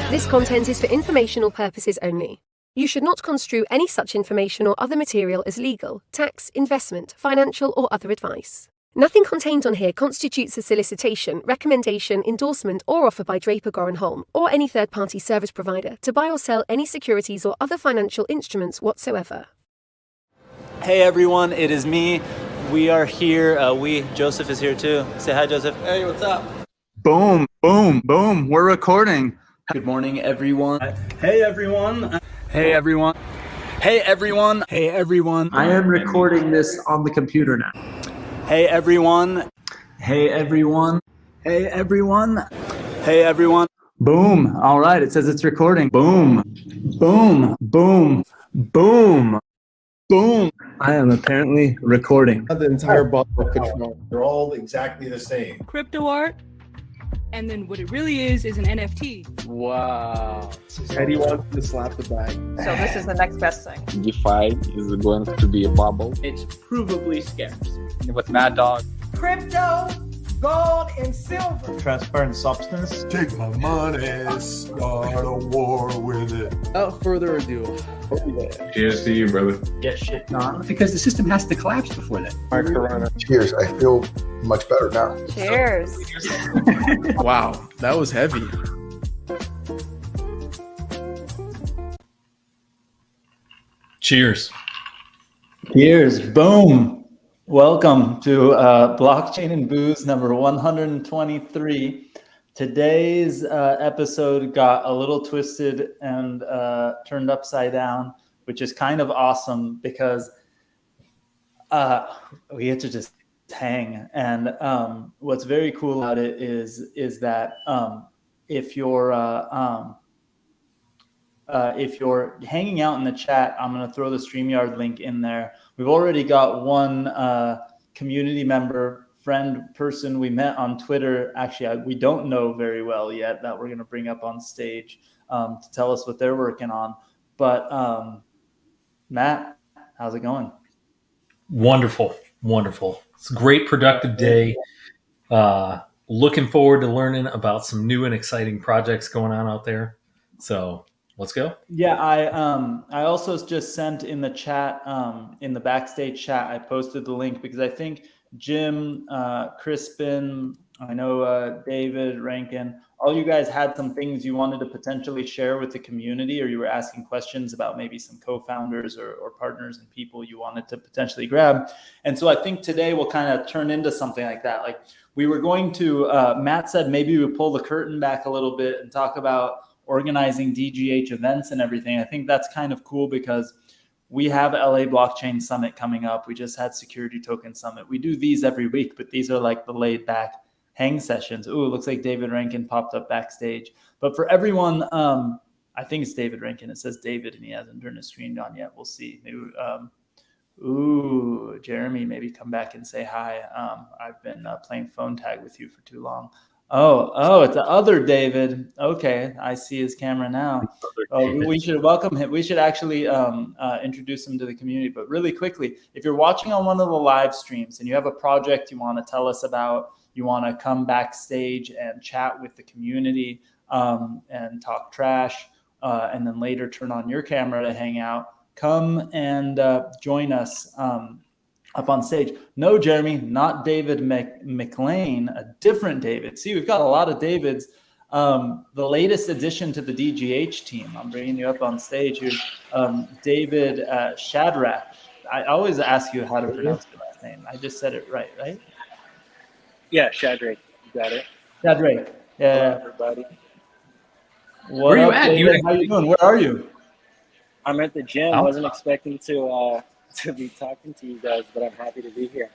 This content is for informational purposes only. You should not construe any such information or other material as legal, tax, investment, financial, or other advice. Nothing contained on here constitutes a solicitation, recommendation, endorsement, or offer by Draper Goren Holm or any third-party service provider to buy or sell any securities or other financial instruments whatsoever. Hey everyone, it is me. We are here. Joseph is here too. Say hi, Joseph. Hey, what's up? Boom, boom, boom. We're recording. Good morning, everyone. Hey, everyone. Hey, everyone. Hey, everyone. Hey, everyone. I am recording this on the computer now. Hey, everyone. Hey, everyone. Hey, everyone. Hey, everyone. Boom. All right. It says it's recording. Boom, boom, boom, boom, boom. I am apparently recording. The entire bottle of control. They're all exactly the same. Crypto art, and then what it really is an NFT. Wow. Eddie wants to slap the bag. So this is the next best thing. DeFi is going to be a bubble. It's provably scarce. With Mad Dog. Crypto, gold, and silver. Transparent substance. Take my money, start a war with it. Without further ado. Cheers to you, brother. Get shit done. Because the system has to collapse before that. Corona. Cheers. I feel much better now. Cheers. Wow, that was heavy. Cheers. Cheers. Boom. Welcome to Blockchain and Booze number 123. Today's episode got a little twisted and turned upside down, which is kind of awesome because we get to just hang. And what's very cool about it is that if you're hanging out in the chat, I'm going to throw the StreamYard link in there. We've already got one community member, friend, person we met on Twitter. Actually, we don't know very well yet that we're going to bring up on stage to tell us what they're working on. But Matt, how's it going? Wonderful. It's a great productive day. Looking forward to learning about some new and exciting projects going on out there. So let's go. Yeah, I also just sent in the chat, in the backstage chat, I posted the link because I think Jim, Crispin, I know David, Rankin, all you guys had some things you wanted to potentially share with the community, or you were asking questions about maybe some co-founders or partners and people you wanted to potentially grab. And so I think today will kind of turn into something like that. Like we were going to, Matt said maybe we pull the curtain back a little bit and talk about organizing DGH events and everything. I think that's kind of cool because we have LA Blockchain Summit coming up. We just had Security Token Summit. We do these every week, but these are like the laid back hang sessions. Ooh, it looks like David Rankin popped up backstage. But for everyone, I think it's David Rankin. It says David and he hasn't turned his screen on yet. We'll see. Maybe, Jeremy, maybe come back and say hi. I've been playing phone tag with you for too long. Oh, it's the other David. Okay, I see his camera now. We should welcome him. We should actually introduce him to the community. But really quickly, if you're watching on one of the live streams and you have a project you want to tell us about, you want to come backstage and chat with the community and talk trash, and then later turn on your camera to hang out, come and join us up on stage. No, Jeremy, not David McLean, a different David. See, we've got a lot of Davids. The latest addition to the DGH team. I'm bringing you up on stage here. David Shadrach. I always ask you how to pronounce your last name. I just said it right? Yeah, Shadrach. You got it. Shadrach. Yeah. Hello, everybody. Where are you at? David? How you doing? Where are you? I'm at the gym. I wasn't expecting to be talking to you guys, but I'm happy to be here.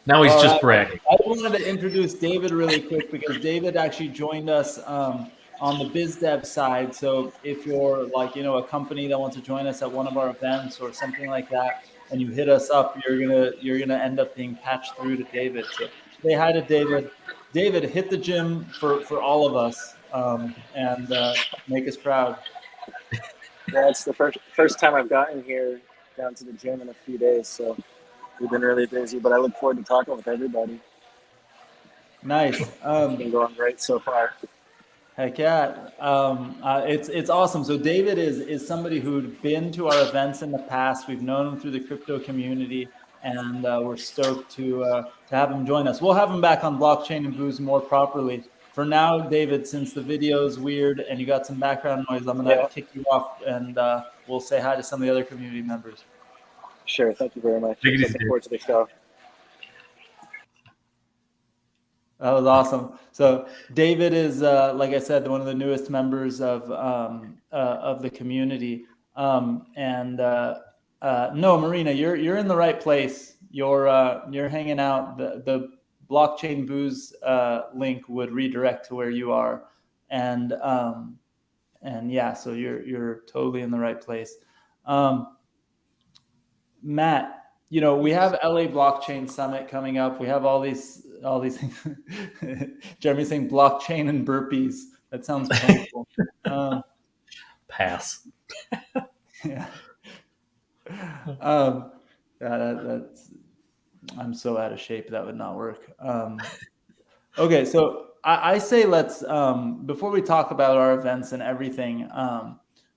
Now he's just bragging. I wanted to introduce David really quick because David actually joined us on the biz dev side. So if you're like, a company that wants to join us at one of our events or something like that, and you hit us up, you're gonna end up being patched through to David. So say hi to David. David, hit the gym for all of us and make us proud. Yeah, it's the first time I've gotten here down to the gym in a few days, so we've been really busy, but I look forward to talking with everybody. Nice. It's been going great so far. Heck yeah. It's awesome. So David is somebody who'd been to our events in the past. We've known him through the crypto community, and we're stoked to have him join us. We'll have him back on Blockchain and Booze more properly. For now, David, since the video is weird and you got some background noise, I'm going to kick you off, and we'll say hi to some of the other community members. Sure. Thank you very much. Take it easy, Looking Dave. forward to the show. That was awesome. So David is, like I said, one of the newest members of the community. No, Marina, you're in the right place. You're hanging out. The Blockchain Booze link would redirect to where you are, and yeah, so you're totally in the right place. Matt, we have LA Blockchain Summit coming up. We have all these things. Jeremy's saying blockchain and burpees. That sounds painful. Pass. Yeah. That's. I'm so out of shape that would not work. Okay, so I say let's before we talk about our events and everything.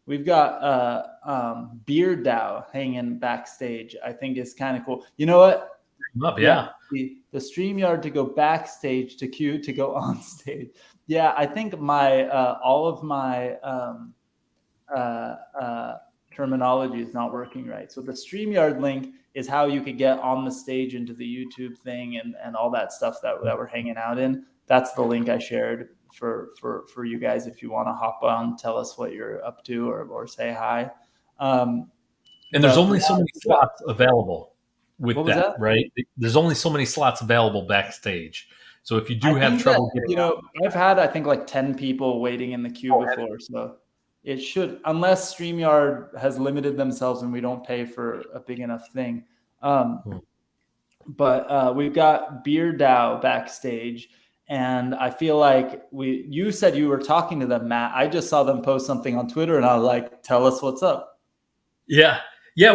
We've got Beer DAO hanging backstage. I think is kind of cool. You know what? Yeah. The StreamYard to go backstage to queue to go on stage. Yeah, I think my all of my terminology is not working right. So the StreamYard link is how you could get on the stage into the YouTube thing and all that stuff that we're hanging out in. That's the link I shared for you guys if you want to hop on, tell us what you're up to or say hi. And there's only so many slots available with that, right? There's only so many slots available backstage. So if you do have trouble getting I've had, I think, like 10 people waiting in the queue before. So it should, unless StreamYard has limited themselves and we don't pay for a big enough thing. But we've got Beer DAO backstage. And I feel like you said you were talking to them, Matt. I just saw them post something on Twitter and I was like, tell us what's up. Yeah,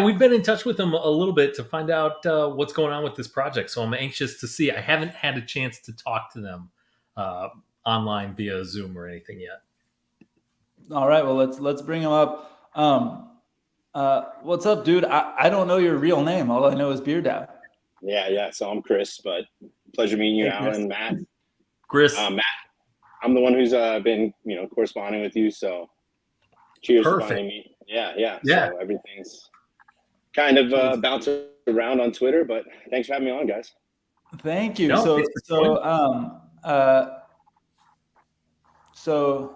we've been in touch with them a little bit to find out what's going on with this project. So I'm anxious to see. I haven't had a chance to talk to them online via Zoom or anything yet. All right, well let's bring them up. What's up, dude? I don't know your real name. All I know is Beer DAO. Yeah. So I'm Chris, but pleasure meeting you, Alon, Matt. Chris, Matt, I'm the one who's been corresponding with you. So cheers for finding me. Yeah. So everything's kind of bouncing around on Twitter, but thanks for having me on, guys. Thank you. So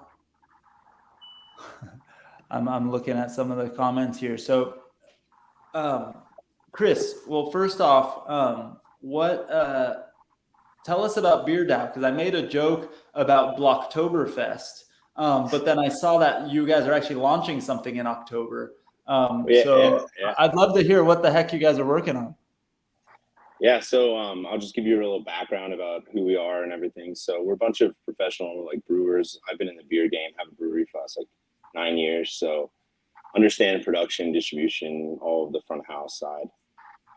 I'm looking at some of the comments here. So Chris, well, first off, tell us about Beer DAO, because I made a joke about Blocktoberfest, but then I saw that you guys are actually launching something in October. I'd love to hear what the heck you guys are working on. Yeah, so I'll just give you a little background about who we are and everything. So we're a bunch of professional brewers. I've been in the beer game, have a brewery for us 9 years, so understand production, distribution, all of the front of house side.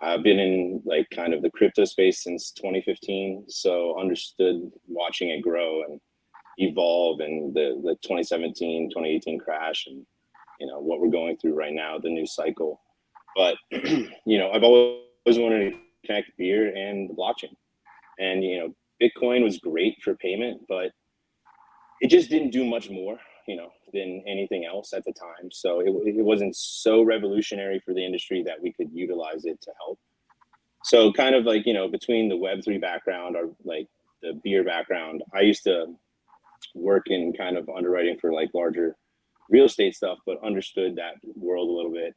I've been in kind of the crypto space since 2015, so understood watching it grow and evolve, and the 2017, 2018 crash, and what we're going through right now, the new cycle. But I've always wanted to connect beer and the blockchain, and Bitcoin was great for payment, but it just didn't do much more than anything else at the time. So it wasn't so revolutionary for the industry that we could utilize it to help. So kind of between the Web3 background or the beer background, I used to work in kind of underwriting for larger real estate stuff, but understood that world a little bit.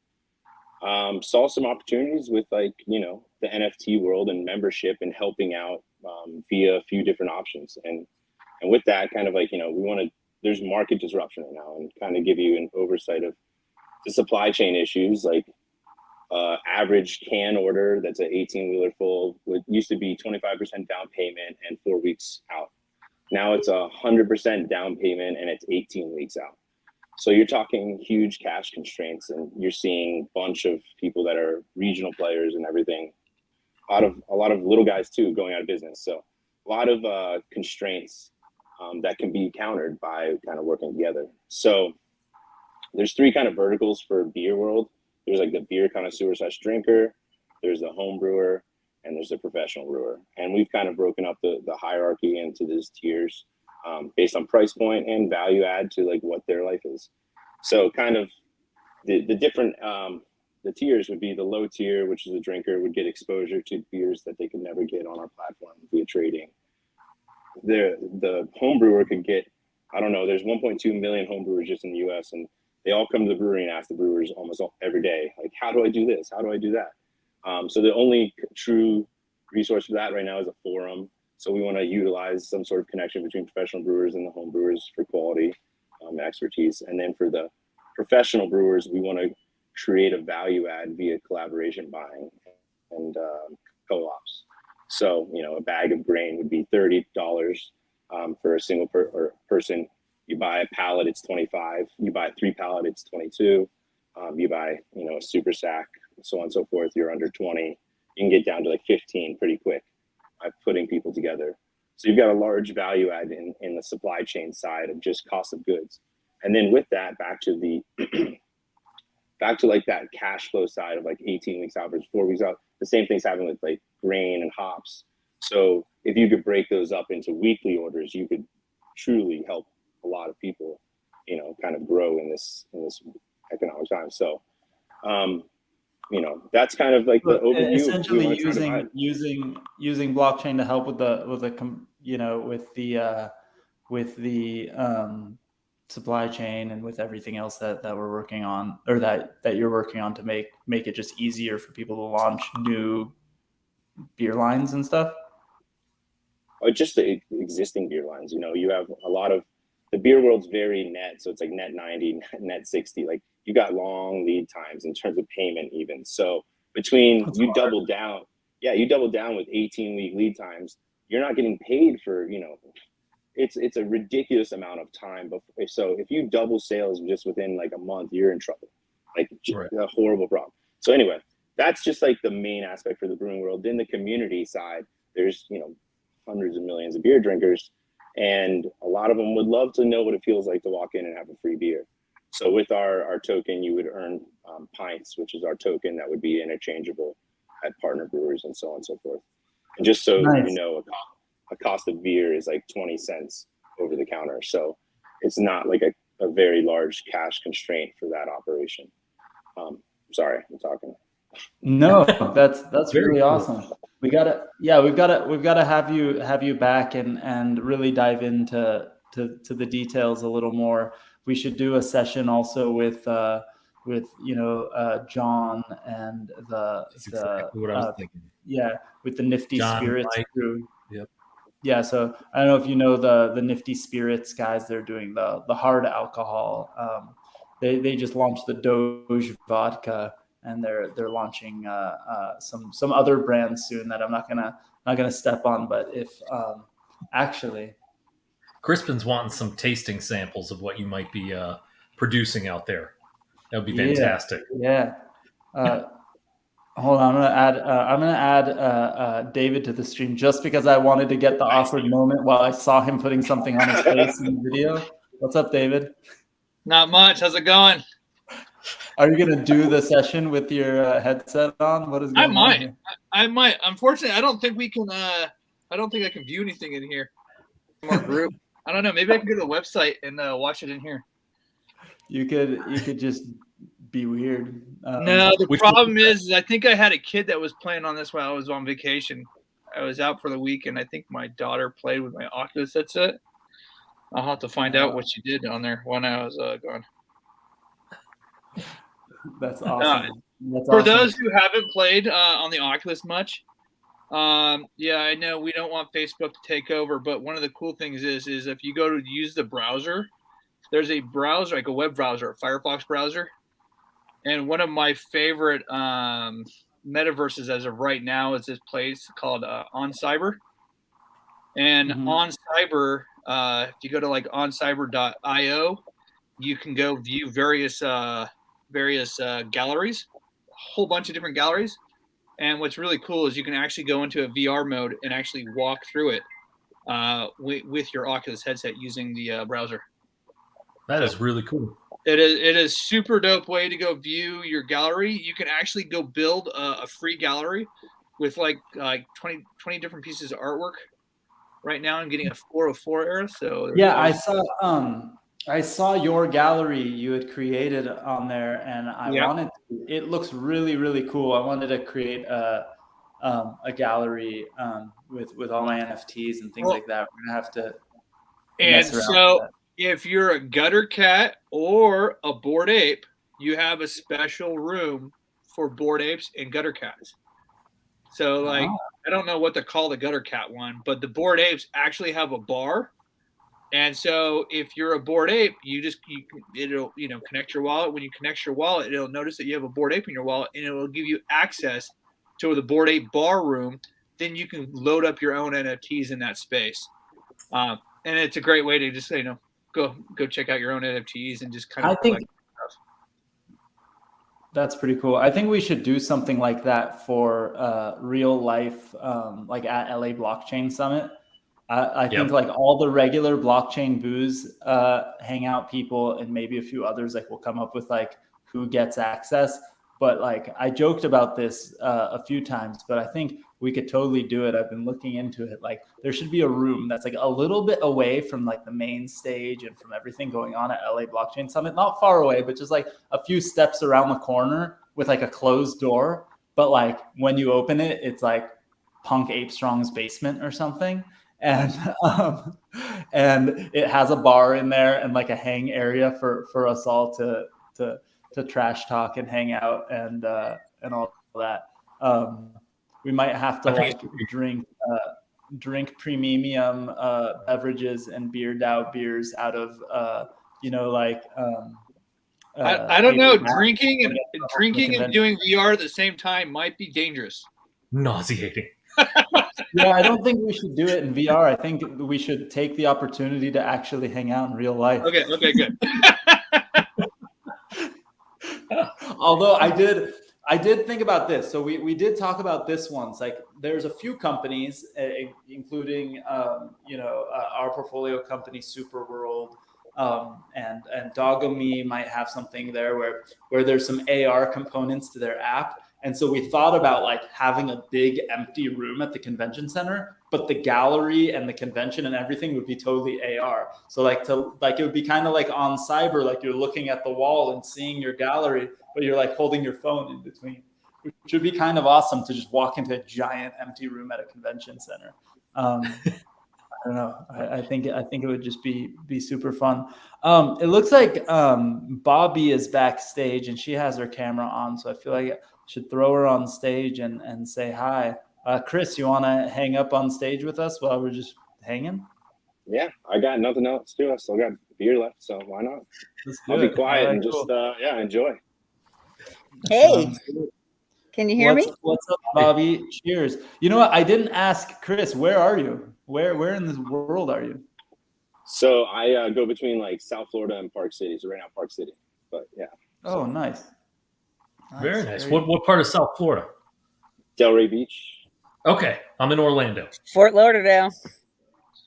Saw some opportunities with the NFT world and membership and helping out via a few different options. And with that kind of there's market disruption right now, and kind of give you an oversight of the supply chain issues. Average can order that's an 18-wheeler full used to be 25% down payment and 4 weeks out. Now it's 100% down payment and it's 18 weeks out. So you're talking huge cash constraints, and you're seeing a bunch of people that are regional players and everything. A lot of little guys too going out of business. So a lot of constraints that can be countered by kind of working together. So there's 3 kind of verticals for beer world. There's like the beer connoisseur / drinker, there's the home brewer, and there's the professional brewer. And we've kind of broken up the hierarchy into these tiers based on price point and value add to like what their life is. So kind of the different, the tiers would be the low tier, which is a drinker, would get exposure to beers that they could never get on our platform via trading. The home brewer could get, I don't know, there's 1.2 million home brewers just in the US, and they all come to the brewery and ask the brewers almost every day, like, how do I do this? How do I do that? So the only true resource for that right now is a forum. So we want to utilize some sort of connection between professional brewers and the home brewers for quality expertise. And then for the professional brewers, we want to create a value add via collaboration buying and co-ops. So, you know, a bag of grain would be $30 for a single person. You buy a pallet, it's 25. You buy 3 pallet, it's 22. You buy, you know, a super sack, so on and so forth. You're under 20. You can get down to like 15 pretty quick by putting people together. So you've got a large value add in the supply chain side of just cost of goods. And then with that, back to the back to like that cash flow side of like 18 weeks out versus 4 weeks out. The same thing's happening with like grain and hops. So if you could break those up into weekly orders, you could truly help a lot of people, you know, kind of grow in this economic time. So, you know, that's kind of like the overview. Essentially, using blockchain to help with the supply chain and with everything else that we're working on, or that you're working on to make it just easier for people to launch new beer lines and stuff. Or just the existing beer lines. You know, you have a lot of the beer world's very net, so it's like net 90, net 60. Like you got long lead times in terms of payment even. So between double down with 18-week lead times, you're not getting paid for, you know, it's a ridiculous amount of time. So if you double sales just within like a month, you're in trouble. Like a horrible problem. So anyway, that's just like the main aspect for the brewing world. Then the community side, there's, you know, hundreds of millions of beer drinkers, and a lot of them would love to know what it feels like to walk in and have a free beer. So with our token, you would earn pints, which is our token that would be interchangeable at partner brewers and so on and so forth. And just so you know, a cost of beer is like 20 cents over the counter. So it's not like a very large cash constraint for that operation. Sorry, I'm talking. No, that's really awesome. We've got to have you back and really dive into the details a little more. We should do a session also with you know, John and That's exactly what I was thinking. Yeah, with the Nifty John, Spirits Mike. crew. Yep. Yeah, so I don't know if you know the Nifty Spirits guys. They're doing the hard alcohol. They just launched the Doge vodka, and they're launching some other brands soon that I'm not gonna step on. But if actually, Crispin's wanting some tasting samples of what you might be producing out there. That would be fantastic. Yeah. Hold on, I'm gonna add David to the stream just because I wanted to get the awkward moment while I saw him putting something on his face in the video. What's up, David? Not much. How's it going? Are you gonna do the session with your headset on? What is going on here? I might. Unfortunately, I don't think we can. I don't think I can view anything in here. More group. I don't know. Maybe I can go to the website and watch it in here. You could just be weird. No, the problem is I think I had a kid that was playing on this while I was on vacation. I was out for the week, and I think my daughter played with my Oculus headset. I'll have to find out what she did on there when I was gone. That's awesome. For those who haven't played on the Oculus much, yeah, I know we don't want Facebook to take over, but one of the cool things is if you go to use the browser, there's a browser, like a web browser, a Firefox browser. And one of my favorite metaverses as of right now is this place called On Cyber. And On Cyber, if you go to like oncyber.io, you can go view various galleries, a whole bunch of different galleries. And what's really cool is you can actually go into a VR mode and actually walk through it. with your Oculus headset using the browser. That is really cool. It is super dope way to go view your gallery. You can actually go build a free gallery with like 20 different pieces of artwork. Right now, I'm getting a 404 error. So yeah, I saw your gallery you had created on there, and I wanted to, it looks really, really cool. I wanted to create a gallery with all my NFTs and things like that. We're gonna have to mess around with that. If you're a gutter cat or a bored ape, you have a special room for bored apes and gutter cats. So like, I don't know what to call the gutter cat one, but the bored apes actually have a bar. And so if you're a bored ape, it'll connect your wallet. When you connect your wallet, it'll notice that you have a bored ape in your wallet, and it will give you access to the bored ape bar room. Then you can load up your own NFTs in that space. And it's a great way to just go check out your own NFTs and just kind of collect stuff. That's pretty cool. I think we should do something like that for real life, like at LA Blockchain Summit. I think like all the regular blockchain booze hangout people and maybe a few others like will come up with like who gets access. But like I joked about this a few times, but I think we could totally do it. I've been looking into it. Like there should be a room that's like a little bit away from like the main stage and from everything going on at LA Blockchain Summit. Not far away, but just like a few steps around the corner with like a closed door. But like when you open it, it's like Punk Ape Strong's basement or something. And it has a bar in there and like a hang area for us all to trash talk and hang out and all that. We might have to like drink premium beverages and beer DAO beers out of I don't know. Drinking and doing VR at the same time might be dangerous. Nauseating. Yeah, I don't think we should do it in VR. I think we should take the opportunity to actually hang out in real life. Okay, good. Although I did think about this. So we did talk about this once. Like there's a few companies, including our portfolio company Superworld, and Dogome might have something there where there's some AR components to their app. And so we thought about like having a big empty room at the convention center, but the gallery and the convention and everything would be totally AR. So it would be kind of like on Cyber, like you're looking at the wall and seeing your gallery, but you're like holding your phone in between, which would be kind of awesome to just walk into a giant empty room at a convention center. I don't know. I think it would just be super fun. It looks like Bobby is backstage and she has her camera on, so I feel like I should throw her on stage and say hi. Chris, you want to hang up on stage with us while we're just hanging? Yeah, I got nothing else to do. I still got beer left, so why not? I'll be quiet and just enjoy. Hey, can you hear me? What's up, Bobby? Cheers. You know what? I didn't ask Chris. Where are you? Where in this world are you? So I go between like South Florida and Park City. So right now, Park City. But yeah. Oh, nice. Very nice. What part of South Florida? Delray Beach. Okay, I'm in Orlando. Fort Lauderdale.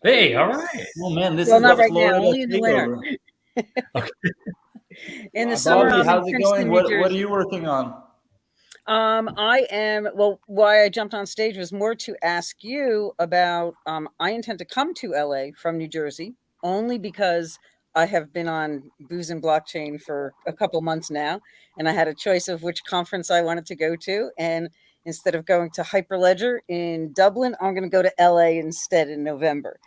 Hey, all right. Oh man, this Well, is not a right Florida now, only in the winter. In the summer, Bobby, I'm how's in it going? Princeton, What New are Jersey. you working on? Why I jumped on stage was more to ask you about, I intend to come to LA from New Jersey only because I have been on Booze and Blockchain for a couple months now, and I had a choice of which conference I wanted to go to. And instead of going to Hyperledger in Dublin, I'm going to go to LA instead in November.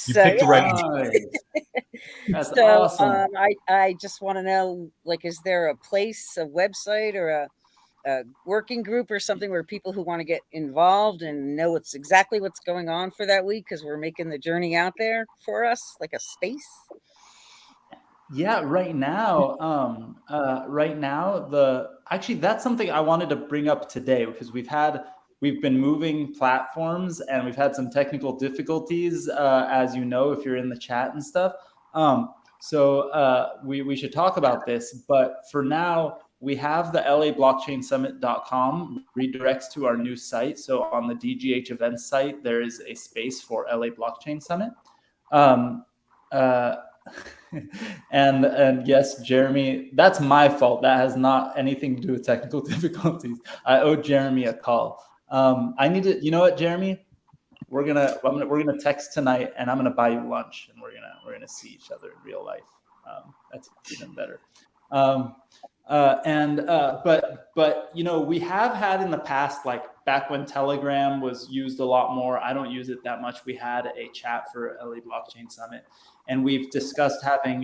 You picked the right one. That's So awesome. I just want to know, like, is there a place, a website, or a working group or something where people who want to get involved and know exactly what's going on for that week, because we're making the journey out there for us, like a space? Yeah, right now, actually that's something I wanted to bring up today because we've been moving platforms and we've had some technical difficulties, as you know, if you're in the chat and stuff. So we should talk about this, but for now, we have the LABlockchainSummit.com redirects to our new site. So on the DGH Event site, there is a space for LA Blockchain Summit. And yes, Jeremy, that's my fault. That has not anything to do with technical difficulties. I owe Jeremy a call. I need to, you know what, Jeremy? We're gonna text tonight, and I'm gonna buy you lunch, and we're gonna see each other in real life. That's even better. But you know, we have had in the past, like back when Telegram was used a lot more. I don't use it that much. We had a chat for LA Blockchain Summit, and we've discussed having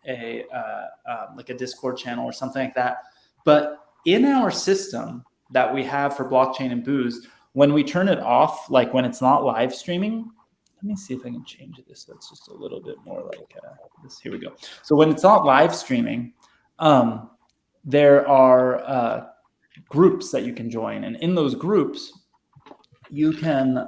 like a Discord channel or something like that. But in our system that we have for blockchain and booze, when we turn it off, like when it's not live streaming, let me see if I can change this so it's just a little bit more like this. Here we go. So when it's not live streaming, there are groups that you can join, and in those groups, you can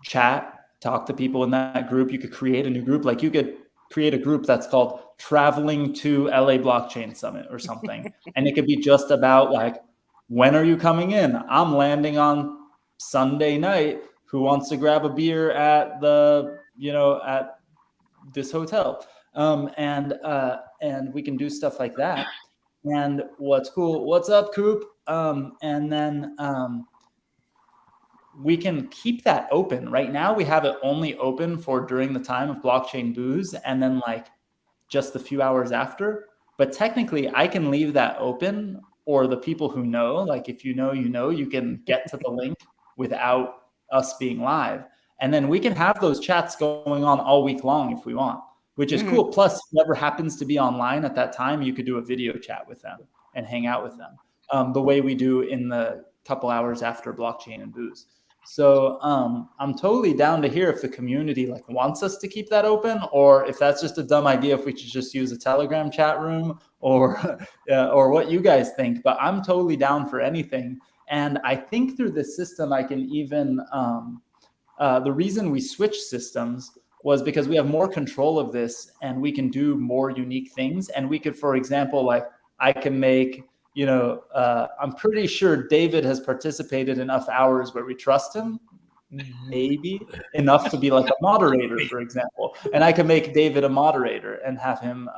chat, talk to people in that group. You could create a new group. Like you could create a group that's called Traveling to LA Blockchain Summit or something, and it could be just about like, when are you coming in? I'm landing on Sunday night. Who wants to grab a beer at at this hotel? And we can do stuff like that. And what's cool? What's up, Coop? And then we can keep that open. Right now, we have it only open for during the time of blockchain booze, and then like just a few hours after. But technically, I can leave that open. Or the people who know, like if you know, you can get to the link without us being live. And then we can have those chats going on all week long if we want, which is cool. Plus, whoever happens to be online at that time, you could do a video chat with them and hang out with them the way we do in the couple hours after blockchain and booze. So I'm totally down to hear if the community like wants us to keep that open, or if that's just a dumb idea, if we should just use a Telegram chat room, or what you guys think. But I'm totally down for anything. And I think through this system, I can even the reason we switched systems was because we have more control of this, and we can do more unique things. And we could, for example, like I can make, I'm pretty sure David has participated enough hours where we trust him, maybe enough to be like a moderator, for example. And I can make David a moderator and have him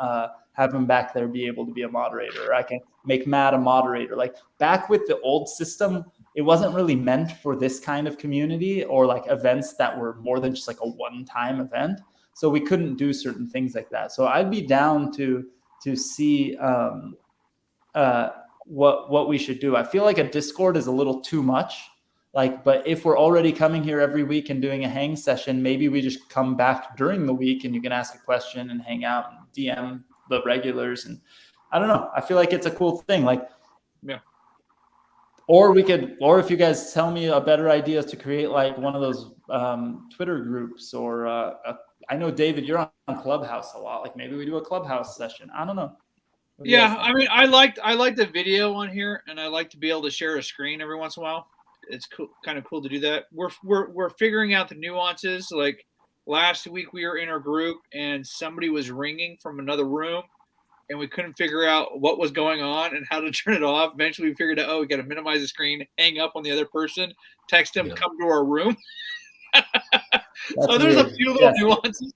back there be able to be a moderator. Or I can make Matt a moderator. Like back with the old system, it wasn't really meant for this kind of community or like events that were more than just like a one-time event. So we couldn't do certain things like that. So I'd be down to see what we should do. I feel like a Discord is a little too much. Like, but if we're already coming here every week and doing a hang session, maybe we just come back during the week and you can ask a question and hang out and DM the regulars. And I don't know. I feel like it's a cool thing. Like, yeah. Or if you guys tell me a better idea is to create like one of those Twitter groups, or I know David, you're on Clubhouse a lot. Like maybe we do a Clubhouse session. I don't know. Yeah, I mean, I like the video on here, and I like to be able to share a screen every once in a while. It's cool, kind of cool to do that. We're figuring out the nuances. Like last week, we were in our group, and somebody was ringing from another room, and we couldn't figure out what was going on and how to turn it off. Eventually, we figured out, we got to minimize the screen, hang up on the other person, text them, come to our room. So there's a few little nuances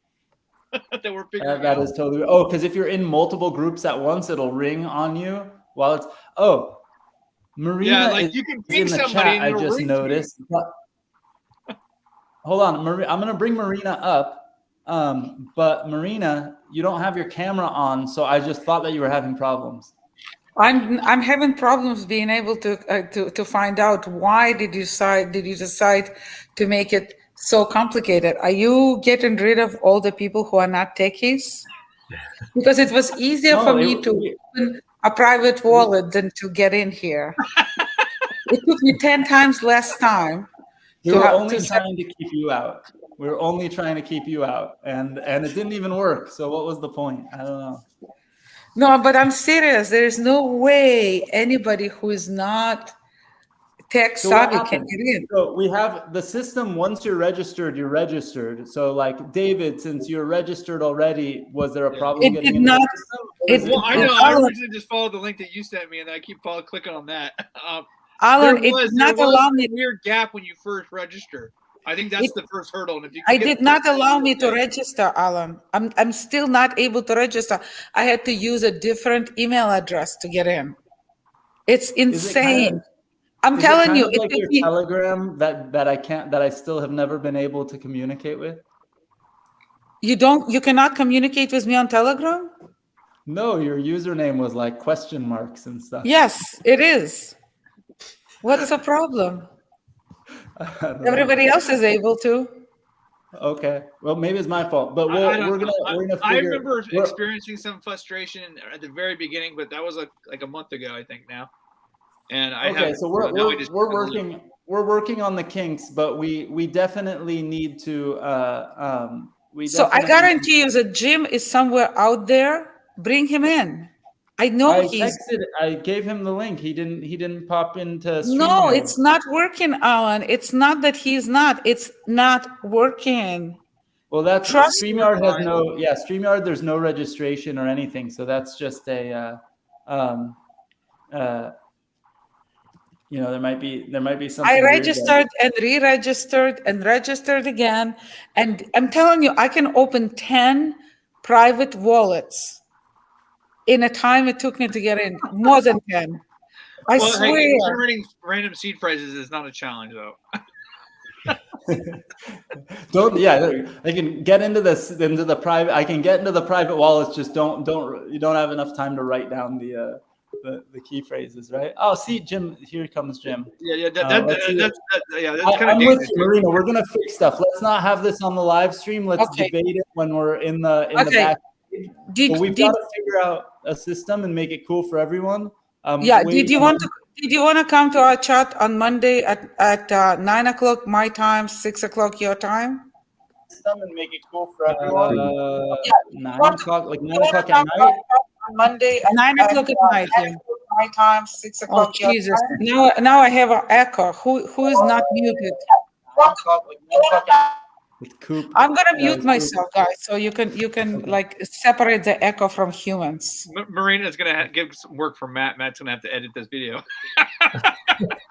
that we're figuring out. That is totally. Oh, because if you're in multiple groups at once, it'll ring on you while it's. Oh, Marina. Yeah, like you can ping somebody. I just noticed. Hold on, I'm gonna bring Marina up. But Marina, you don't have your camera on, so I just thought that you were having problems. I'm having problems being able to find out why did you decide to make it so complicated. Are you getting rid of all the people who are not techies? Because it was easier for me to open a private wallet than to get in here. It took me 10 times less time. We're only trying to keep you out. We're only trying to keep you out, and it didn't even work. So what was the point? I don't know. No, but I'm serious. There is no way anybody who is not tech savvy can get in. So we have the system. Once you're registered, you're registered. So like David, since you're registered already, was there a problem getting in the system? Well, I know. I originally just followed the link that you sent me, and I keep clicking on that. Alon, there it was did not allow a me. weird gap when you first register. I think that's the first hurdle. And if you I did not allow me to register, Alon. I'm still not able to register. I had to use a different email address to get in. It's insane. I'm telling you, like your Telegram that I still have never been able to communicate with. You cannot communicate with me on Telegram? No, your username was like question marks and stuff. Yes, it is. What's the problem? Everybody else is able to. Okay, well, maybe it's my fault, but we're gonna figure. I remember experiencing some frustration at the very beginning, but that was like a month ago, I think now. And so we're working on the kinks, but we definitely need to. So I guarantee you, that Jim is somewhere out there. Bring him in. I know I gave him the link. He didn't pop into StreamYard. No, it's not working, Alon. It's not that he's not. It's not working. Well, that's StreamYard has StreamYard. There's no registration or anything, so that's just a there might be something. I registered and re-registered and registered again, and I'm telling you, I can open 10 private wallets in a time it took me to get in. More than 10. I swear. Hey, generating random seed phrases is not a challenge, though. I can get into the private. I can get into the private wallets. Just you don't have enough time to write down the key phrases, right? Oh, see, Jim. Here comes Jim. That's kind of. I'm with you, Marina. We're gonna fix stuff. Let's not have this on the live stream. Let's debate it when we're in the back. But we've got to figure out a system and make it cool for everyone. Did you want to come to our chat on Monday at 9 o'clock my time, 6 o'clock your time? System and make it cool for everyone. 9 o'clock, like 9 o'clock at night. On Monday at 9 o'clock at night. My time, 6 o'clock. Oh Jesus! Now I have an echo. Who is not muted? I'm gonna mute myself, guys, so you can like separate the echo from humans. Marina's gonna give some work for Matt. Matt's gonna have to edit this video.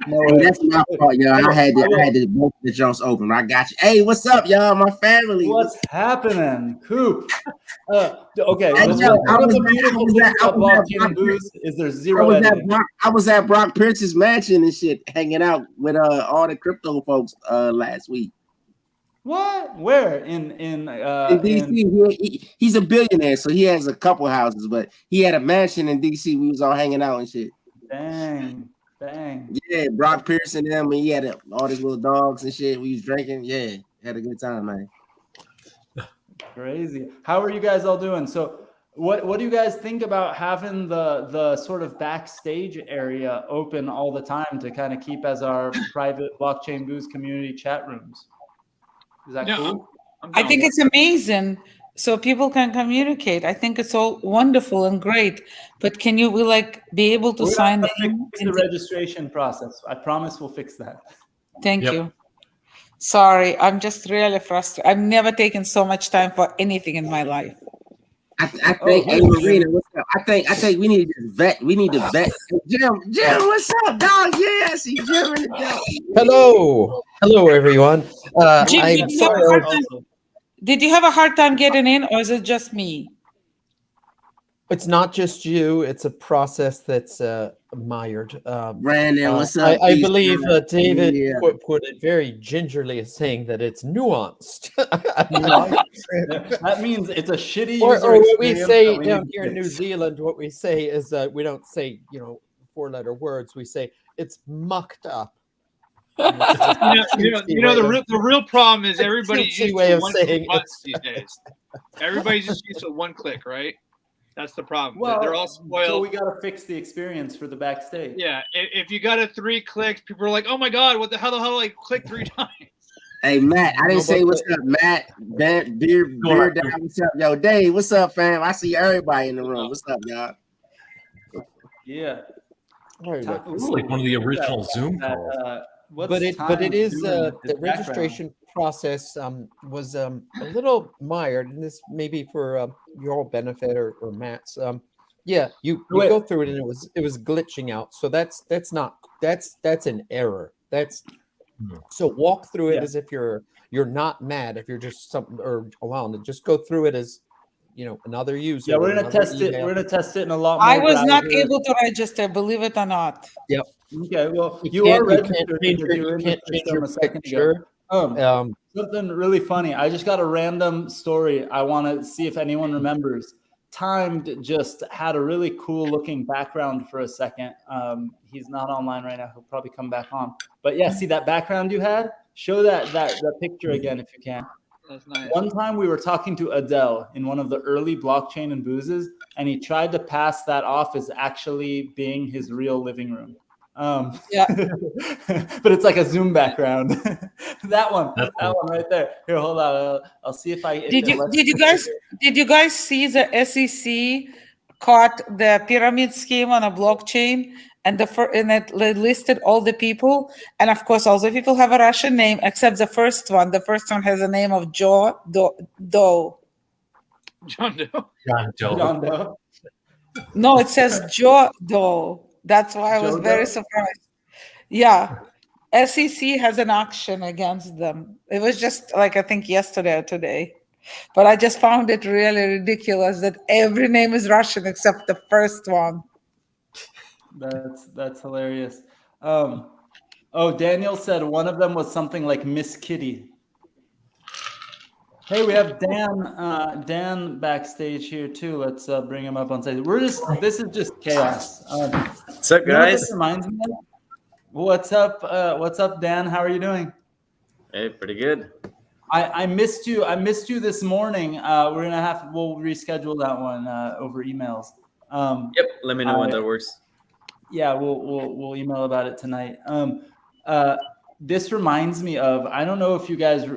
No, that's my fault, y'all. I had both the jumps open. I got you. Hey, what's up, y'all? My family. What's happening, Coop? Okay. Is there zero editing? I was at Brock Prince's mansion and shit, hanging out with all the crypto folks last week. What? Where? In DC. He's a billionaire, so he has a couple houses, but he had a mansion in DC. We was all hanging out and shit. Dang. Yeah, Brock Pierce and them, and he had all these little dogs and shit. We was drinking. Yeah, had a good time, man. Crazy. How are you guys all doing? So what do you guys think about having the sort of backstage area open all the time to kind of keep as our private blockchain boost community chat rooms? Is that cool? I think it's amazing, so people can communicate. I think it's all wonderful and great. But can you be able to sign the registration process? I promise we'll fix that. Thank you. Sorry, I'm just really frustrated. I've never taken so much time for anything in my life. I think, hey Marina, what's up? I think we need to vet. We need to vet. Jim, what's up, dog? Yeah, I see Jim in the Hello, everyone. Jim, did you have a hard time getting in, or is it just me? It's not just you. It's a process that's mired. Brandon, what's up? I believe David put it very gingerly as saying that it's nuanced. That means it's a shitty or user what we say experience down here in New Zealand, what we say is we don't say, 4-letter words. We say it's mucked up. The real problem is everybody's used way to of one saying click these days. Everybody's just used to one click, right? That's the problem. Well, they're all spoiled. So we got to fix the experience for the backstage. Yeah, if you got a 3 clicks, people are like, "Oh my god, how do I click 3 times?" Hey Matt, I didn't say what's up, Matt. Beer down. What's up, yo? Dave, what's up, fam? I see everybody in the room. What's up, y'all? Yeah, it's like one of the original Zoom calls. But it is the registration process was a little mired, and this maybe for your benefit or Matt's. Yeah, you Wait. go through it and it was glitching out. So that's an error. So walk through it as if you're not mad, if you're just something or Alon, just go through it as another user. Yeah, we're with gonna another test it. email. We're gonna test it in a lot more. I was not browsers. able to register, believe it or not. Yep. Okay, well, You you can't- are you can't registered change because your- you were you in can't the change system your a second picture. ago. Something really funny. I just got a random story. I want to see if anyone remembers. Timed just had a really cool looking background for a second. He's not online right now. He'll probably come back on. But yeah, see that background you had? Show that picture again if you can. That's nice. One time we were talking to Adele in one of the early blockchain and boozes, and he tried to pass that off as actually being his real living room. Yeah. But it's like a Zoom background. that one right there. Here, hold on. I'll see if I. Did you guys see the SEC caught the pyramid scheme on a blockchain and it listed all the people, and of course all the people have a Russian name except the first one. The first one has a name of John Doe. John Doe. John Doe. No, it says Joe Doe. That's why I was Joe very Doe? surprised. Yeah. SEC has an action against them. It was just like, I think yesterday or today. But I just found it really ridiculous that every name is Russian except the first one. That's hilarious. Daniel said one of them was something like Miss Kitty. Hey, we have Dan backstage here too. Let's bring him up on stage. This is just chaos. What's up, you know what guys? this reminds me of? What's up, Dan? How are you doing? Hey, pretty good. I missed you. I missed you this morning. We'll reschedule that one over emails. Yep. Let me know when that works. Yeah, we'll email about it tonight. This reminds me of, I don't know if you guys,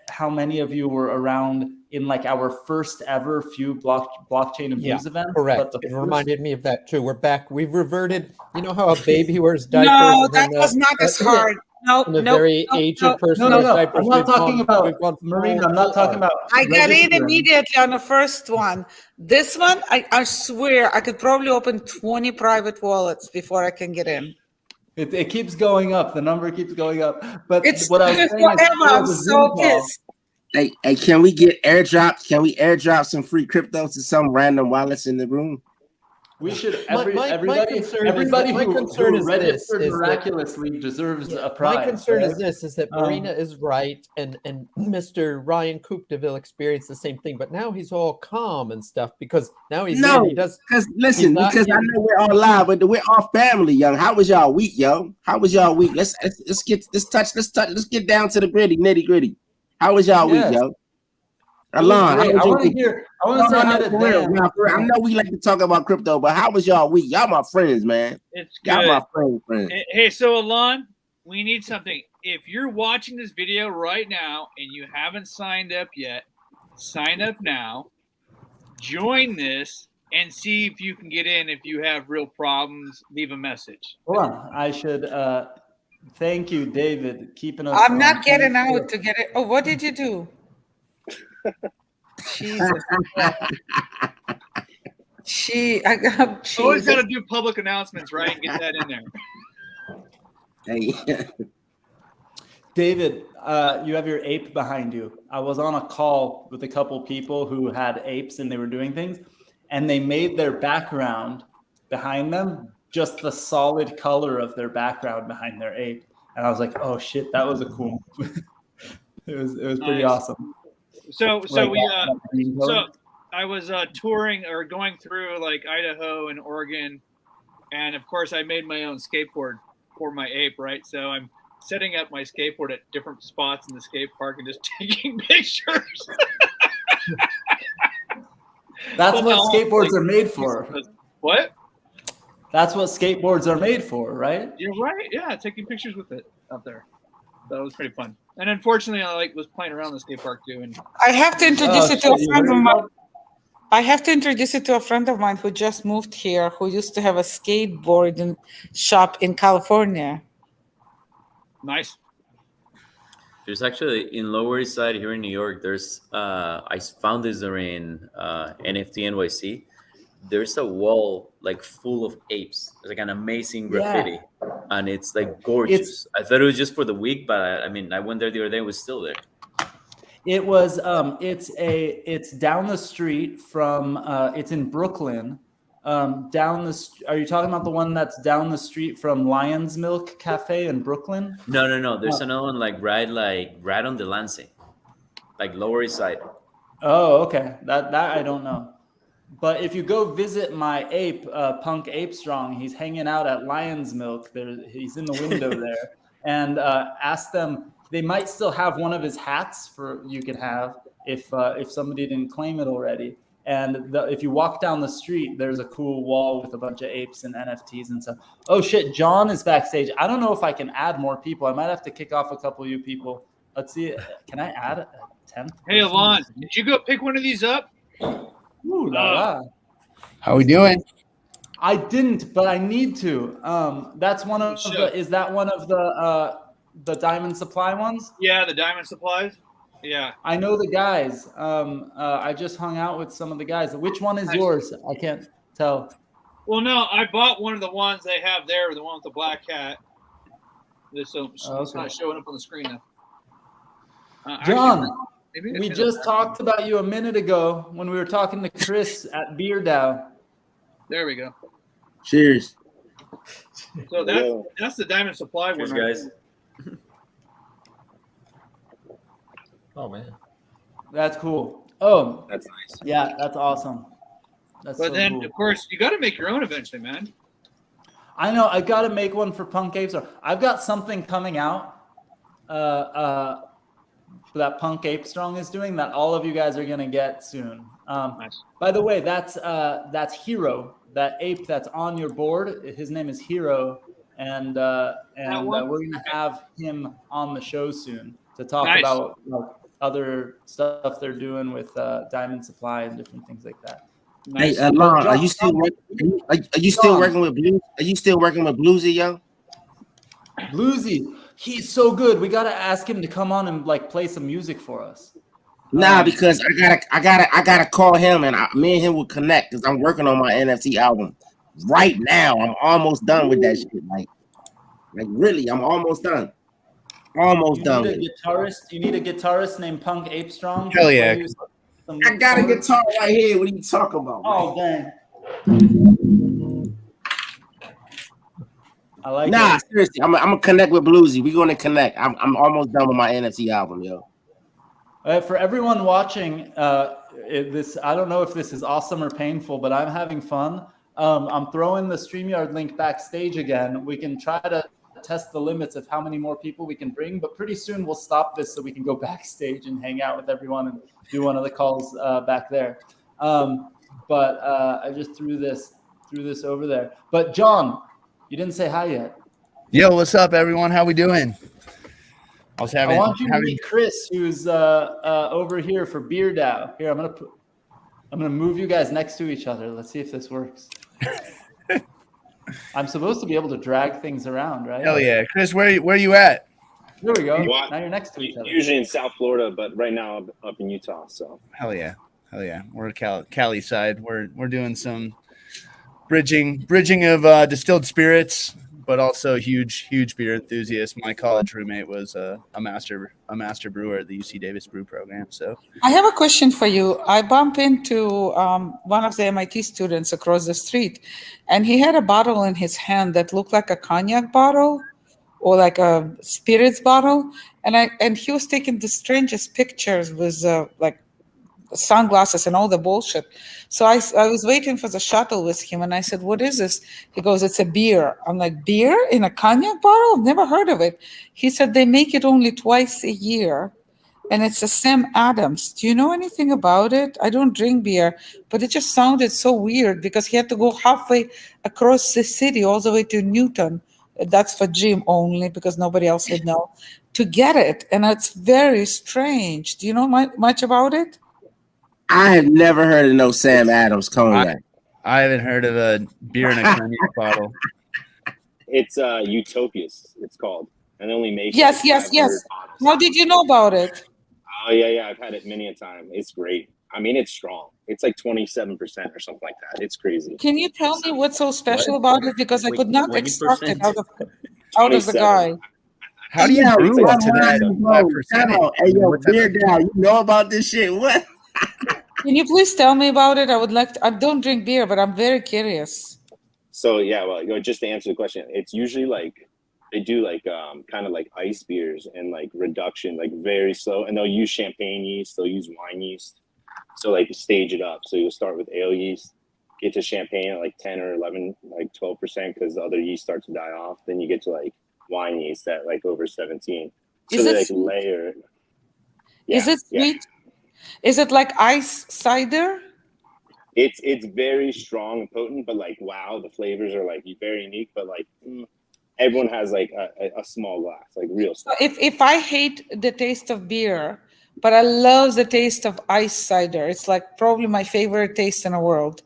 how many of you were around in like our first ever few blockchain and booze events. Correct. It reminded me of that too. We're back. We've reverted. You know how a baby wears diapers? No, and that then, was not as hard. No, and a very aged person No. wears diapers. I'm not talking about Marina. I'm not talking about. I got in registering. immediately on the first one. This one, I swear, I could probably open 20 private wallets before I can get in. It keeps going up. The number keeps going up. But It's what I was saying forever. I'm is, so pissed. Hey, can we get airdrops? Can we airdrop some free crypto to some random wallets in the room? We should. My concern who is registered this, miraculously deserves a prize. My concern right? is this: is that Marina is right, and Mr. Ryan Coopdeville experienced the same thing, but now he's all calm and stuff because now he's No, he does. because listen, because I know we're all live, but we're all family, young. How was y'all week, yo? How was y'all week? Let's get down to the nitty gritty. How was y'all week, yo? Alon, I want to hear. I want to say hi to Dan. I know we like to talk about crypto, but how was y'all week? Y'all my friends, man. It's Y'all good. my friends. Hey, so Alon, we need something. If you're watching this video right now and you haven't signed up yet, sign up now. Join this and see if you can get in. If you have real problems, leave a message. Hold on. I should. Thank you, David, keeping us. I'm not getting out to get it. Oh, what did you do? Jesus. Always got to do public announcements, right? And get that in there. Hey. David, you have your ape behind you. I was on a call with a couple people who had apes and they were doing things, and they made their background behind them just the solid color of their background behind their ape. And I was like, oh shit, that was a cool move. It was pretty awesome. So I was touring or going through like Idaho and Oregon, and of course I made my own skateboard for my ape, right? So I'm setting up my skateboard at different spots in the skate park and just taking pictures. That's what skateboards are made for. What? That's what skateboards are made for, right? You're right. Yeah, taking pictures with it out there. That was pretty fun. And unfortunately, I was playing around the skate park too. And I have to introduce it to a friend of mine. I have to introduce it to a friend of mine who just moved here, who used to have a skateboard shop in California. Nice. There's actually in Lower East Side here in New York. There's I found this during NFT NYC. there's a wall like full of apes. It's like an amazing graffiti, and it's like gorgeous. I thought it was just for the week, but I mean, I went there the other day. It was still there. It was. It's down the street from. It's in Brooklyn. Down the. Are you talking about the one that's down the street from Lion's Milk Cafe in Brooklyn? No. There's another one right on the Lansing, like Lower East Side. Oh, okay. That I don't know. But if you go visit my ape, Punk Ape Strong, he's hanging out at Lion's Milk. He's in the window there, and ask them. They might still have one of his hats you could have if somebody didn't claim it already. And if you walk down the street, there's a cool wall with a bunch of apes and NFTs and stuff. Oh shit, John is backstage. I don't know if I can add more people. I might have to kick off a couple of you people. Let's see. Can I add a 10th? Hey, Alon, did you go pick one of these up? Ooh, la la. How we doing? I didn't, but I need to. That's one of the. Is that one of the Diamond Supply ones? Yeah, the Diamond Supplies. Yeah, I know the guys. I just hung out with some of the guys. Which one is yours? I can't tell. Well, no, I bought one of the ones they have there, the one with the black cat. It's not showing up on the screen now. John, we just talked about you a minute ago when we were talking to Chris at Beer Dow. There we go. Cheers. So that's the Diamond Supply one, guys. Oh man, that's cool. Oh, that's nice. Yeah, that's awesome. But so then, cool. Of course, you got to make your own eventually, man. I know. I got to make one for Punk Ape Strong. I've got something coming out that Punk Ape Strong is doing that all of you guys are gonna get soon. Nice. By the way, that's Hero, that ape that's on your board. His name is Hero, and we're gonna have him on the show soon to talk about other stuff they're doing with Diamond Supply and different things like that. Nice. Hey, Alon, are you still working? Are you still working with Blues? Are you still working with Bluesy, yo? Bluesy, he's so good. We gotta ask him to come on and play some music for us. Nah, because I gotta call him, and me and him will connect because I'm working on my NFT album right now. I'm almost done with that shit. Like really, I'm almost done. Almost done. You need a guitarist named Punk Ape Strong. Hell yeah. I got a guitar right here. What are you talking about? Oh, dang. I like Nah, it. seriously, I'm gonna connect with Bluesy. We're gonna connect. I'm almost done with my NFT album, yo. For everyone watching, this I don't know if this is awesome or painful, but I'm having fun. I'm throwing the StreamYard link backstage again. We can try to test the limits of how many more people we can bring, but pretty soon we'll stop this so we can go backstage and hang out with everyone and do one of the calls back there. But I just threw this over there. But John, you didn't say hi yet. Yo, what's up, everyone? How we doing? I want you to meet Chris, who's over here for Beer Dow. Here, I'm gonna move you guys next to each other. Let's see if this works. I'm supposed to be able to drag things around, right? Hell yeah, Chris, where you at? There we go. Now you're next to each other. Usually in South Florida, but right now I'm up in Utah. So hell yeah. We're at Cali side. We're doing some bridging of distilled spirits, but also huge beer enthusiast. My college roommate was a master brewer at the UC Davis Brew Program. So I have a question for you. I bumped into one of the MIT students across the street, and he had a bottle in his hand that looked like a cognac bottle or like a spirits bottle, and he was taking the strangest pictures with like sunglasses and all the bullshit. So I was waiting for the shuttle with him, and I said, "What is this?" He goes, "It's a beer." I'm like, "Beer in a cognac bottle? I've never heard of it." He said they make it only twice a year, and it's a Sam Adams. Do you know anything about it? I don't drink beer, but it just sounded so weird because he had to go halfway across the city all the way to Newton. That's for Jim only because nobody else would know, to get it. And it's very strange. Do you know much about it? I have never heard of no Sam Adams cognac. I haven't heard of a beer in a cognac bottle. It's Utopias, it's called. And they only make Yes. How did you know about it? Oh yeah, I've had it many a time. It's great. I mean, it's strong. It's like 27% or something like that. It's crazy. Can you tell me what's so special about it? Because I could not extract it 20%? out of the guy. How do you Yo, brew it come to that on, bro. percentage? Come on. Hey, yo, What type beer down. You know about this shit? What? Can you please tell me about it? I would like to, I don't drink beer, but I'm very curious. So yeah, well, just to answer the question, it's usually like they do like kind of like ice beers and like reduction, like very slow, and they'll use champagne yeast, they'll use wine yeast. So like stage it up. So you'll start with ale yeast, get to champagne at like 10 or 11, like 12%, because the other yeast starts to die off. Then you get to like wine yeast at like over 17. So Is they it like sweet? layer. Is it sweet? Is it like ice cider? It's very strong and potent, but like wow, the flavors are like very unique. But like everyone has like a small glass, like real small. If I hate the taste of beer, but I love the taste of ice cider, it's like probably my favorite taste in the world.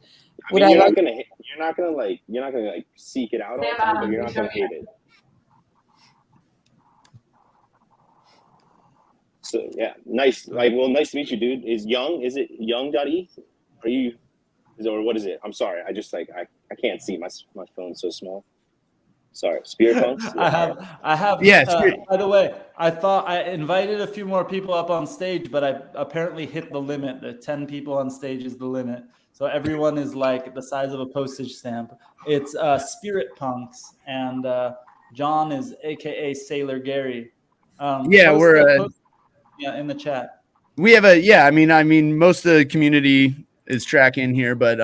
I mean, you're not gonna like seek it out all the time, but you're not gonna hate it. So yeah, nice. Like, well, nice to meet you, dude. Is it young.eth? Are you? Or what is it? I'm sorry. I just like I can't see. My phone's so small. Sorry. Spirit Punks? I have. Yeah. By the way, I thought I invited a few more people up on stage, but I apparently hit the limit. The 10 people on stage is the limit. So everyone is like the size of a postage stamp. It's Spirit Punks, and John is AKA Sailor Gary. We're in the chat. We have I mean, most of the community is tracking here, but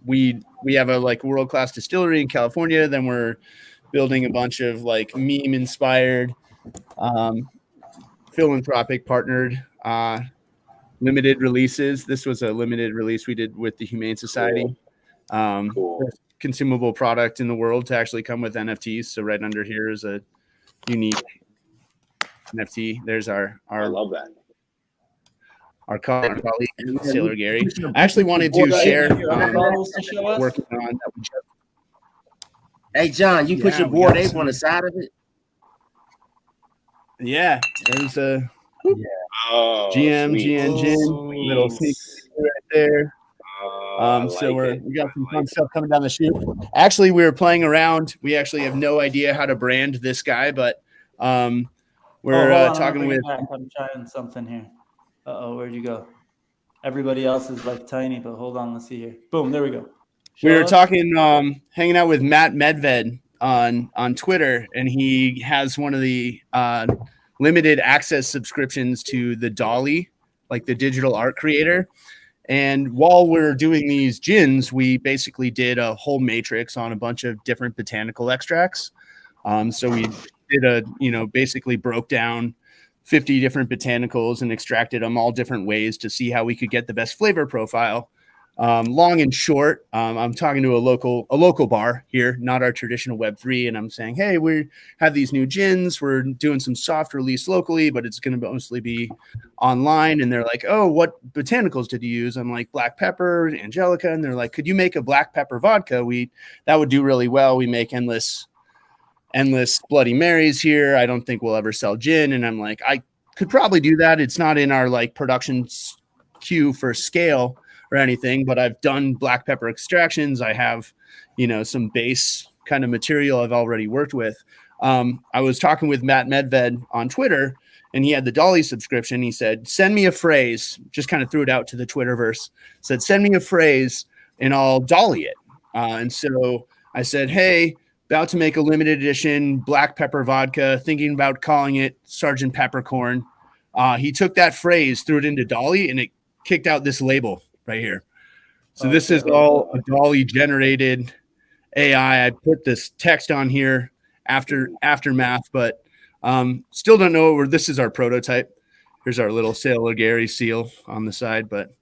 we have a like world-class distillery in California. Then we're building a bunch of like meme-inspired, philanthropic partnered limited releases. This was a limited release we did with the Humane Society. First consumable product in the world to actually come with NFTs. So right under here is a unique NFT. There's our I love that. Our colleague Sailor Gary. I actually wanted to share working on that. Hey John, you put your board ape on the side of it. Yeah, there's a GM GN little sneak right there. So we got some fun stuff coming down the chute. Actually, we were playing around. We actually have no idea how to brand this guy, but we're talking with. I'm trying something here. Where'd you go? Everybody else is like tiny, but hold on, let's see here. Boom, there we go. We were talking, hanging out with Matt Medved on Twitter, and he has one of the limited access subscriptions to the Dolly, like the digital art creator. And while we're doing these gins, we basically did a whole matrix on a bunch of different botanical extracts. So we did basically broke down 50 different botanicals and extracted them all different ways to see how we could get the best flavor profile. Long and short, I'm talking to a local bar here, not our traditional Web3, and I'm saying, hey, we have these new gins. We're doing some soft release locally, but it's going to mostly be online. And they're like, oh, what botanicals did you use? I'm like, black pepper, angelica. And they're like, could you make a black pepper vodka? That would do really well. We make endless Bloody Marys here. I don't think we'll ever sell gin. And I'm like, I could probably do that. It's not in our like production queue for scale or anything, but I've done black pepper extractions. I have, some base kind of material I've already worked with. I was talking with Matt Medved on Twitter, and he had the Dolly subscription. He said, send me a phrase, just kind of threw it out to the Twitterverse, said, send me a phrase and I'll Dolly it. And so I said, hey, about to make a limited edition black pepper vodka, thinking about calling it Sergeant Peppercorn. He took that phrase, threw it into Dolly, and it kicked out this label right here. So this is all a Dolly generated AI. I put this text on here aftermath, but still don't know this is our prototype. Here's our little Sailor Gary seal on the side, but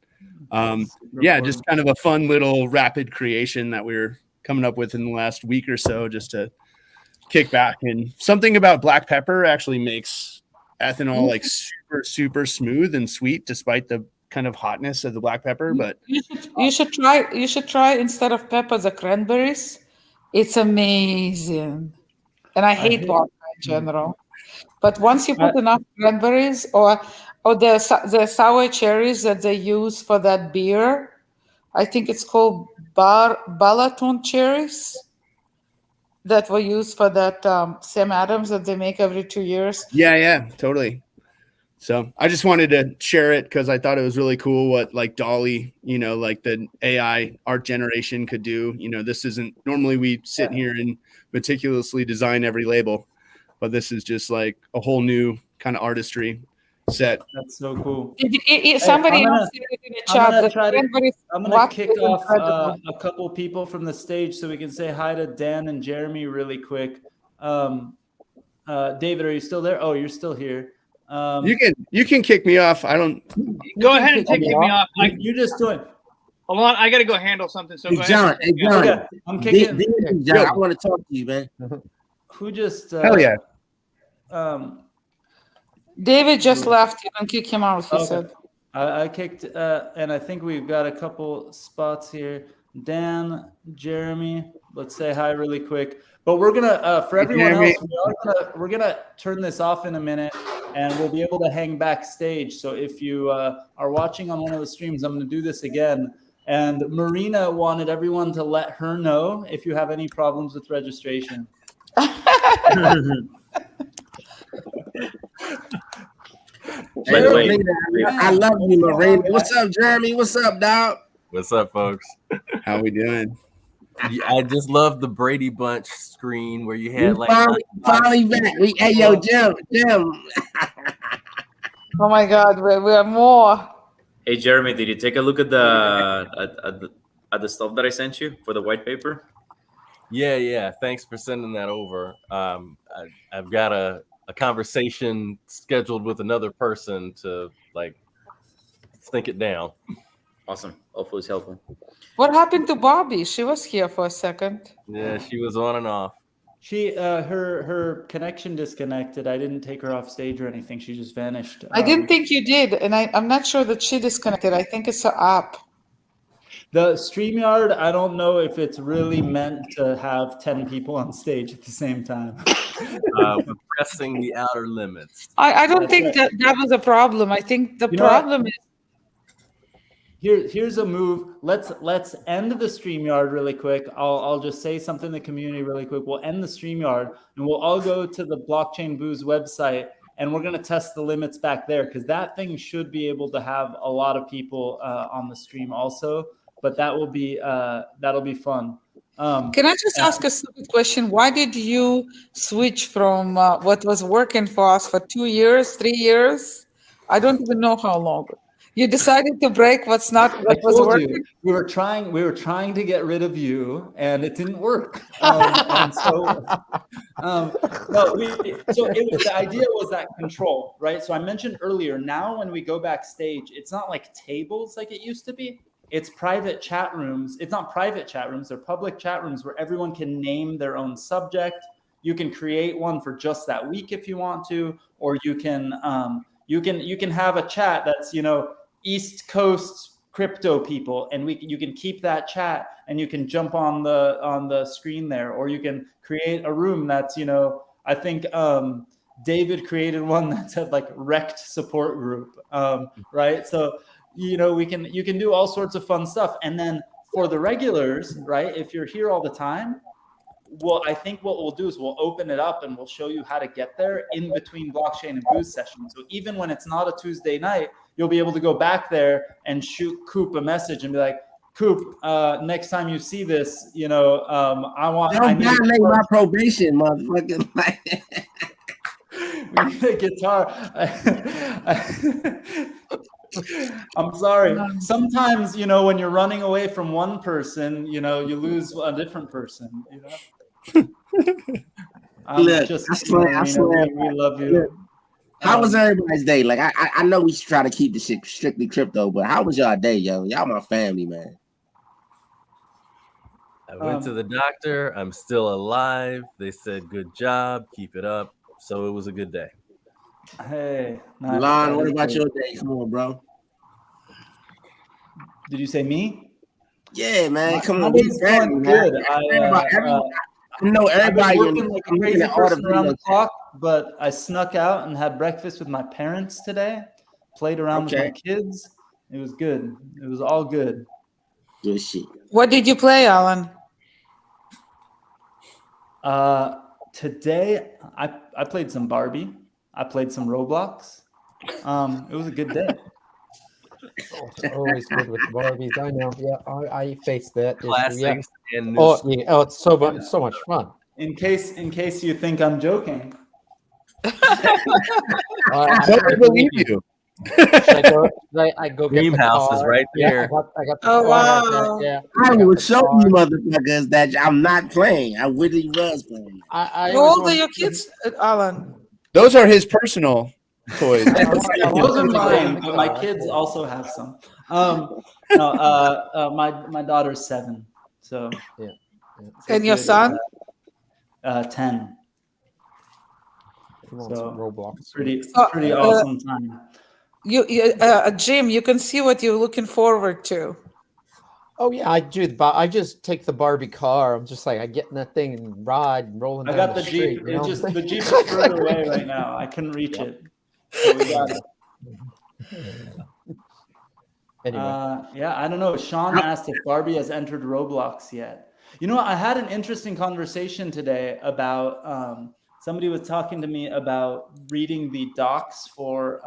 just kind of a fun little rapid creation that we're coming up with in the last week or so, just to kick back. And something about black pepper actually makes ethanol like super, super smooth and sweet, despite the kind of hotness of the black pepper. But you should try instead of pepper the cranberries. It's amazing. And I hate vodka in general. But once you put enough cranberries, or Oh, the sour cherries that they use for that beer. I think it's called Balaton cherries that were used for that Sam Adams that they make every 2 years. Yeah, totally. So I just wanted to share it because I thought it was really cool what like Dolly, like the AI art generation could do. This isn't normally we sit here and meticulously design every label, but this is just like a whole new kind of artistry set. That's so cool. Somebody else said it in the chat. I'm gonna kick off a couple people from the stage so we can say hi to Dan and Jeremy really quick. David, are you still there? Oh, you're still here. You can kick me off. I don't. Go ahead and kick me off. You're just doing. Alon, I got to go handle something. So go John, ahead. John, okay, I'm kicking. John, I want to talk to you, man. Who just? Hell yeah. David just left. You can kick him out. He said. I kicked, and I think we've got a couple spots here. Dan, Jeremy, let's say hi really quick. But we're gonna for everyone else, we're gonna turn this off in a minute, and we'll be able to hang backstage. So if you are watching on one of the streams, I'm gonna do this again. And Marina wanted everyone to let her know if you have any problems with registration. I love you, Marina. What's up, Jeremy? What's up, dog? What's up, folks? How we doing? I just love the Brady Bunch screen where you had like finally back. Hey, yo, Jim. Oh my God, we are more. Hey, Jeremy, did you take a look at the stuff that I sent you for the white paper? Yeah. Thanks for sending that over. I've got a conversation scheduled with another person to like think it down. Awesome. Hopefully it's helpful. What happened to Bobby? She was here for a second. Yeah, she was on and off. She her connection disconnected. I didn't take her off stage or anything. She just vanished. I didn't think you did, and I'm not sure that she disconnected. I think it's an app. The StreamYard, I don't know if it's really meant to have 10 people on stage at the same time. We're pressing the outer limits. I don't think that was a problem. I think the problem is. Here's a move. Let's end the StreamYard really quick. I'll just say something to the community really quick. We'll end the StreamYard and we'll all go to the Blockchain Booze website and we're gonna test the limits back there because that thing should be able to have a lot of people on the stream also. But that'll be fun. Can I just ask a stupid question? Why did you switch from what was working for us for 2 years, 3 years? I don't even know how long. You decided to break what was working. We were trying to get rid of you, and it didn't work. The idea was that control, right? So I mentioned earlier. Now, when we go backstage, it's not like tables like it used to be. It's private chat rooms. It's not private chat rooms. They're public chat rooms where everyone can name their own subject. You can create one for just that week if you want to, or you can have a chat that's East Coast crypto people, and you can keep that chat and you can jump on the screen there, or you can create a room that's I think David created one that said like wrecked support group, right? So you can do all sorts of fun stuff. And then for the regulars, right, if you're here all the time, well, I think what we'll do is we'll open it up and we'll show you how to get there in between blockchain and booze sessions. So even when it's not a Tuesday night, you'll be able to go back there and shoot Coop a message and be like, Coop, next time you see this, I need my probation, motherfucker. We need a guitar. I'm sorry. Sometimes, when you're running away from one person, you lose a different person. Look, I swear, we love you. How was everybody's day? Like, I know we try to keep this shit strictly crypto, but how was y'all day, yo? Y'all my family, man. I went to the doctor. I'm still alive. They said, good job. Keep it up. So it was a good day. Hey. Alon, what about your day? Come on, bro. Did you say me? Yeah, man. Come on. It's going good. I know everybody. I'm working like a crazy person around the clock, but I snuck out and had breakfast with my parents today. played around with my kids. It was good. It was all good. Good shit. What did you play, Alon? Today I played some Barbie. I played some Roblox. It was a good day. Always good with Barbies. I know. Yeah, I faced that issue. Yeah. Classics and new stuff. Yeah. Oh, it's so much fun. In case you think I'm joking. I believe you. I go get Dream the house car. is right there. Yeah, I got the Oh, car. wow. Yeah, I will show you motherfuckers that I'm not playing. I really was playing. I How old are your kids, Alon? Those are his personal toys. Those are mine, but my kids also have some. No, my daughter's 7, so yeah. And your son? 10. So Roblox. Pretty awesome time. Jim, you can see what you're looking forward to. Oh yeah, I do. I just take the Barbie car. I'm just like I get in that thing and ride and rolling. I down got the street, Jeep. you know? The Jeep is further away right now. I couldn't reach it. So we got it. Anyway. Yeah, I don't know. Sean asked if Barbie has entered Roblox yet. You know, I had an interesting conversation today about somebody was talking to me about reading the docs for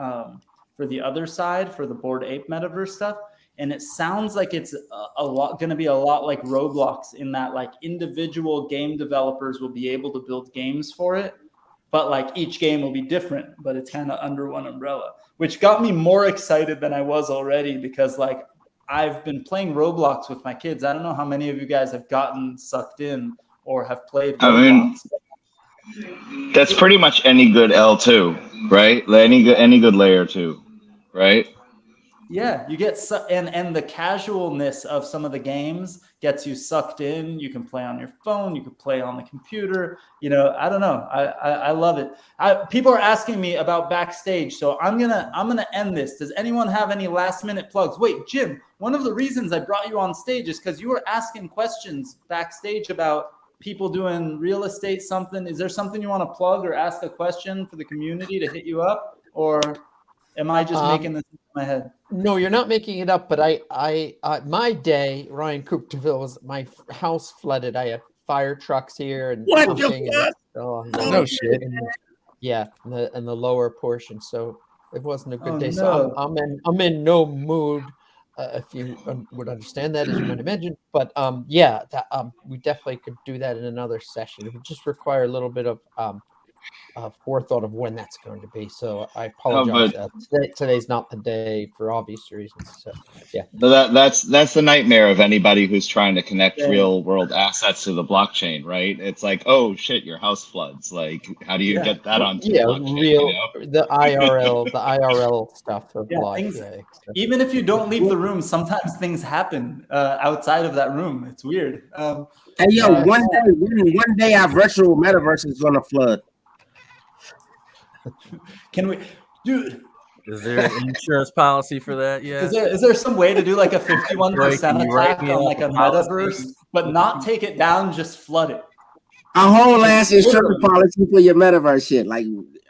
the other side, for the Bored Ape Metaverse stuff. And it sounds like it's going to be a lot like Roblox in that like individual game developers will be able to build games for it, but like each game will be different, but it's kind of under one umbrella, which got me more excited than I was already because like I've been playing Roblox with my kids. I don't know how many of you guys have gotten sucked in or have played Roblox. That's pretty much any good L2, right? Any good layer 2, right? Yeah, you get and the casualness of some of the games gets you sucked in. You can play on your phone, you can play on the computer. You know, I don't know. I love it. People are asking me about backstage, so I'm gonna end this. Does anyone have any last minute plugs? Wait, Jim. One of the reasons I brought you on stage is because you were asking questions backstage about people doing real estate. Something. Is there something you want to plug or ask a question for the community to hit you up, or am I just making this in my head? No, you're not making it up. But I my day, Ryan Coopterville, was my house flooded. I had fire trucks here and pumping. No shit. Yeah, in the lower portion. So it wasn't a good day. No. So I'm in no mood. If you would understand that, as you might imagine. But yeah, we definitely could do that in another session. It would just require a little bit of forethought of when that's going to be. So I apologize. Today's not the day for obvious reasons. So yeah. But that's the nightmare of anybody who's trying to connect real world assets to the blockchain, right? It's like, oh shit, your house floods. Like, how do you get that onto the blockchain? Real, you know? the IRL stuff of Even if you don't leave the room, sometimes things happen outside of that room. It's weird. Hey yo, one day our virtual metaverse is gonna flood. Can we, dude? Is there an insurance policy for that yet? Is there some way to do like a 51% attack on like a metaverse, but not take it down, just flood it? A whole ass insurance policy for your metaverse shit. Like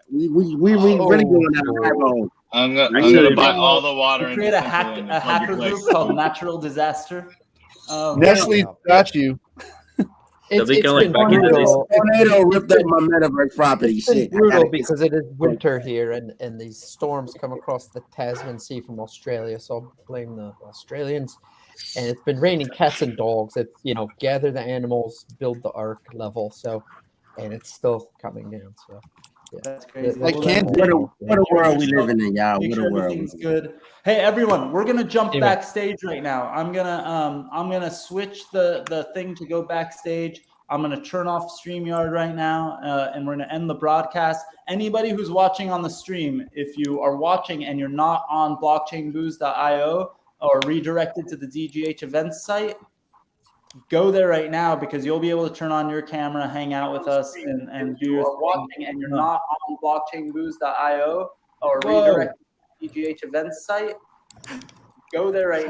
we really going down the rabbit hole. I'm gonna buy all the water and create a hacker group called Natural Disaster. Nestle got you. Tornado ripped up my metaverse property. It's brutal because it is winter here, and these storms come across the Tasman Sea from Australia. So I'll blame the Australians. And it's been raining cats and dogs. It's gather the animals, build the ark level. So, and it's still coming down. So. Yeah. That's crazy. What a world we living in, y'all. What a world. Everything's good. Hey everyone, we're gonna jump backstage right now. I'm gonna switch the thing to go backstage. I'm gonna turn off StreamYard right now, and we're gonna end the broadcast. Anybody who's watching on the stream, if you are watching and you're not on blockchainboost.io or redirected to the DGH Event site, go there right now because you'll be able to turn on your camera, hang out with us, and do your watching. And you're not on blockchainboost.io or redirect to the DGH Event site, go there right